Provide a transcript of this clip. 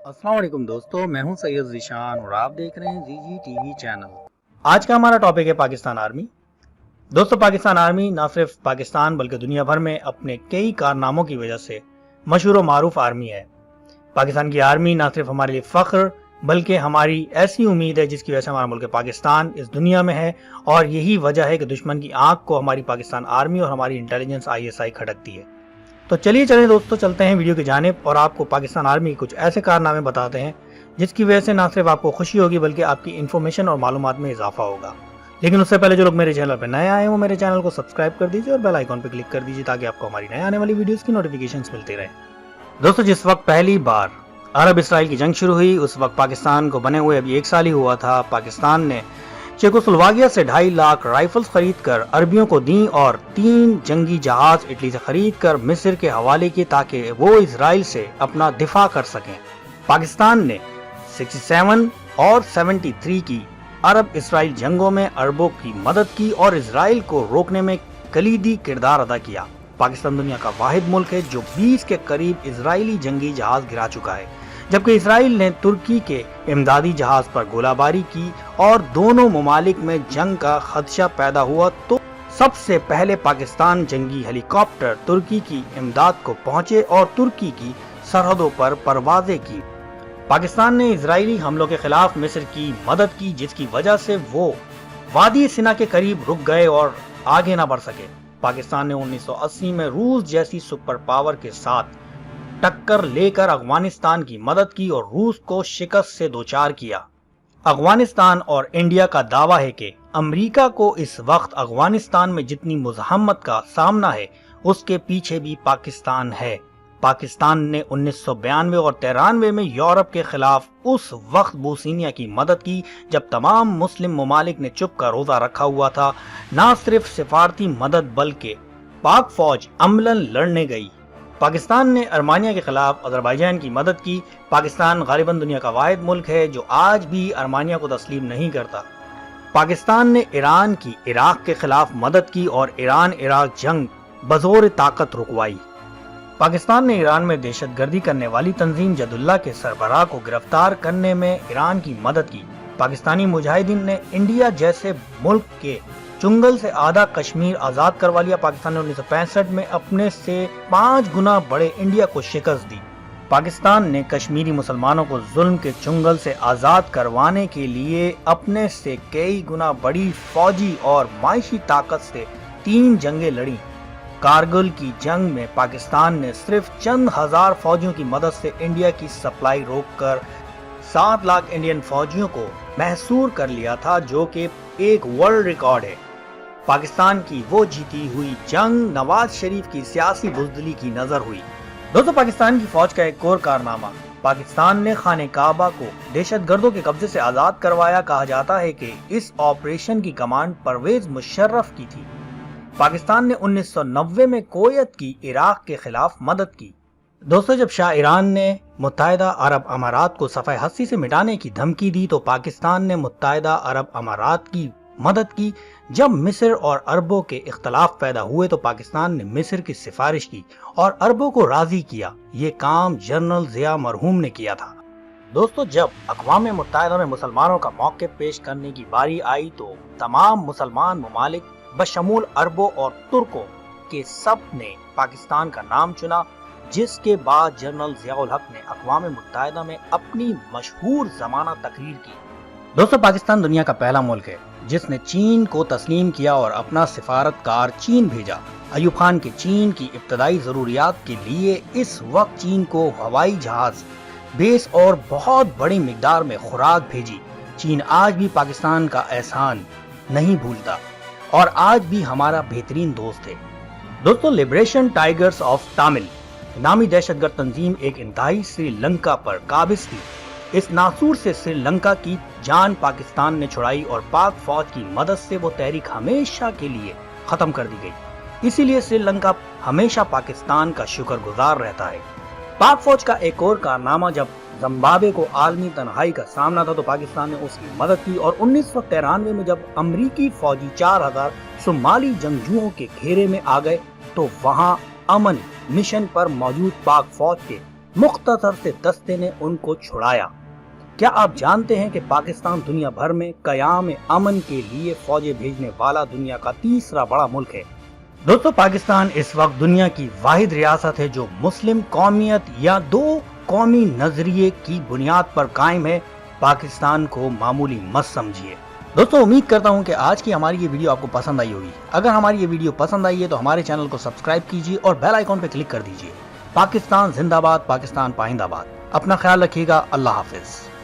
अस्सलाम वालेकुम दोस्तों, मैं हूं सैयद ज़ीशान और आप देख रहे हैं जी टीवी चैनल। आज का हमारा टॉपिक है पाकिस्तान आर्मी। दोस्तों, पाकिस्तान आर्मी ना सिर्फ पाकिस्तान बल्कि दुनिया भर में अपने कई कारनामों की वजह से मशहूर व मारूफ आर्मी है। पाकिस्तान की आर्मी ना सिर्फ हमारे लिए फ़ख्र बल्कि हमारी ऐसी उम्मीद है जिसकी वजह से हमारा मुल्क पाकिस्तान इस दुनिया में है, और यही वजह है कि दुश्मन की आंख को हमारी पाकिस्तान आर्मी और हमारी इंटेलिजेंस ISI खटकती है। तो चलिए दोस्तों, चलते हैं वीडियो की जानिब और आपको पाकिस्तान आर्मी के कुछ ऐसे कारनामे बताते हैं जिसकी वजह से ना सिर्फ आपको खुशी होगी बल्कि आपकी इन्फॉर्मेशन और मालूमात में इजाफा होगा। लेकिन उससे पहले जो लोग मेरे चैनल पर नए आए हैं वो मेरे चैनल को सब्सक्राइब कर दीजिए और बेल आइकॉन पर क्लिक कर दीजिए ताकि आपको हमारी नए आने वाली वीडियोस की नोटिफिकेशंस मिलती रहे। दोस्तों, जिस वक्त पहली बार अरब इसराइल की जंग शुरू हुई उस वक्त पाकिस्तान को बने हुए अभी 1 साल ही हुआ था। पाकिस्तान ने चेकोस्लोवाकिया से 2.5 लाख राइफल्स खरीद कर अरबियों को दी और 3 जंगी जहाज इटली से खरीद कर मिस्र के हवाले किए ताकि वो इसराइल से अपना दिफा कर सकें। पाकिस्तान ने 67 और 73 की अरब इसराइल जंगों में अरबों की मदद की और इसराइल को रोकने में कलीदी किरदार अदा किया। पाकिस्तान दुनिया का वाहिद मुल्क है जो 20 के करीब इजरायली जंगी जहाज गिरा चुका है, जबकि इसराइल ने तुर्की के इमदादी जहाज पर गोलाबारी की और दोनों ममालिक में जंग का खदशा पैदा हुआ तो सबसे पहले पाकिस्तान जंगी हेलीकॉप्टर तुर्की की इमदाद को पहुंचे और तुर्की की सरहदों पर परवाजें की। पाकिस्तान ने इजरायली हमलों के खिलाफ मिस्र की मदद की, जिसकी वजह से वो वादी सिना के करीब रुक गए और आगे न बढ़ सके। पाकिस्तान ने 1980 में रूस जैसी सुपर पावर के साथ टक्कर लेकर अफगानिस्तान की मदद की और रूस को शिकस्त से दोचार किया। अफगानिस्तान और इंडिया का दावा है कि अमेरिका को इस वक्त अफगानिस्तान में जितनी मुज़ाहमत का सामना है उसके पीछे भी पाकिस्तान है। पाकिस्तान ने 1992 और 93 में यूरोप के खिलाफ उस वक्त बोस्निया की मदद की जब तमाम मुस्लिम ममालिक ने चुप का रोजा रखा हुआ था। न सिर्फ सिफारती मदद बल्कि पाक फौज अमलन लड़ने गई। पाकिस्तान ने अर्मानिया के खिलाफ अजरबैजान की मदद की। पाकिस्तान गालिबन दुनिया का वाहिद मुल्क है जो आज भी अर्मानिया को तस्लीम नहीं करता। पाकिस्तान ने ईरान की इराक के खिलाफ मदद की और ईरान इराक जंग बजोर ताकत रुकवाई। पाकिस्तान ने ईरान में दहशतगर्दी करने वाली तंजीम जदुल्ला के सरबराह को गिरफ्तार करने में ईरान की मदद की। पाकिस्तानी मुजाहिदीन ने इंडिया जैसे मुल्क के चुंगल से आधा कश्मीर आजाद करवा लिया। पाकिस्तान ने 1965 में अपने से 5 गुना बड़े इंडिया को शिकस्त दी। पाकिस्तान ने कश्मीरी मुसलमानों को जुल्म के चुंगल से आजाद करवाने के लिए अपने से कई गुना बड़ी फौजी और माशी ताकत से 3 जंगें लड़ी। कारगिल की जंग में पाकिस्तान ने सिर्फ चंद हजार फौजियों की मदद से इंडिया की सप्लाई रोककर 7 लाख इंडियन फौजियों को महसूर कर लिया था, जो कि एक वर्ल्ड रिकॉर्ड है। पाकिस्तान की वो जीती हुई जंग नवाज शरीफ की सियासी बुज़दिली की नजर हुई। दोस्तों, पाकिस्तान की फौज का एक और कारनामा, पाकिस्तान ने खाने काबा को दहशतगर्दों के कब्जे से आजाद करवाया। कहा जाता है कि इस ऑपरेशन की कमांड परवेज मुशर्रफ की थी। पाकिस्तान ने 1990 में कुवैत की इराक के खिलाफ मदद की। दोस्तों, जब शाह ईरान ने मुत्तहिदा अरब अमारात को सफ़े हस्ती से मिटाने की धमकी दी तो पाकिस्तान ने मुत्तहिदा अरब अमारात की मदद की। जब मिस्र और अरबों के इख्तलाफ पैदा हुए तो पाकिस्तान ने मिस्र की सिफारिश की और अरबों को राजी किया। ये काम जनरल ज़िया मरहूम ने किया था। दोस्तों, जब अक़वाम मुत्तहिदा में मुसलमानों का मौक़िफ़ पेश करने की बारी आई तो तमाम मुसलमान ममालिक बशमूल अरबों और तुर्कों के सब ने पाकिस्तान का नाम चुना, जिसके बाद जनरल ज़ियाउल हक ने अक़वाम मुत्तहिदा में अपनी मशहूर ज़माना तकरीर की। दोस्तों, पाकिस्तान दुनिया का पहला मुल्क है जिसने चीन को तस्लीम किया और अपना सिफारतकार चीन भेजा। अयूब खान के चीन की इब्तदाई ज़रूरियात के लिए इस वक्त चीन को हवाई जहाज, बेस और बहुत बड़ी मिकदार में खुराक भेजी। चीन आज भी पाकिस्तान का एहसान नहीं भूलता और आज भी हमारा बेहतरीन दोस्त है। दोस्तों, लिबरेशन टाइगर्स ऑफ तमिल नामी दहशतगर्द तंजीम एक इंतहाई श्रीलंका पर काबिज थी। इस नासूर से श्रीलंका की जान पाकिस्तान ने छुड़ाई और पाक फौज की मदद से वो तहरीक हमेशा के लिए खत्म कर दी गई। इसीलिए श्रीलंका हमेशा पाकिस्तान का शुक्रगुजार रहता है। पाक फौज का एक और कारनामा, जब जिम्बाब्वे को आलमी तन्हाई का सामना था तो पाकिस्तान ने उसकी मदद की और 1993 में जब अमरीकी फौजी 4000 सोमाली जंगजुओं के घेरे में आ गए तो वहां अमन मिशन पर मौजूद पाक फौज के मुख्तसर से दस्ते ने उनको छुड़ाया। क्या आप जानते हैं कि पाकिस्तान दुनिया भर में क़याम अमन के लिए फौजें भेजने वाला दुनिया का तीसरा बड़ा मुल्क है। दोस्तों, पाकिस्तान इस वक्त दुनिया की वाहिद रियासत है जो मुस्लिम कौमियत या दो कौमी नजरिए की बुनियाद पर कायम है। पाकिस्तान को मामूली मत समझिए। दोस्तों, उम्मीद करता हूं कि आज की हमारी ये वीडियो आपको पसंद आई होगी। अगर हमारी ये वीडियो पसंद आई है तो हमारे चैनल को सब्सक्राइब कीजिए और बेल आइकॉन पर क्लिक कर दीजिए। पाकिस्तान जिंदाबाद, पाकिस्तान पाइंदाबाद। अपना ख्याल रखिएगा। अल्लाह हाफिज।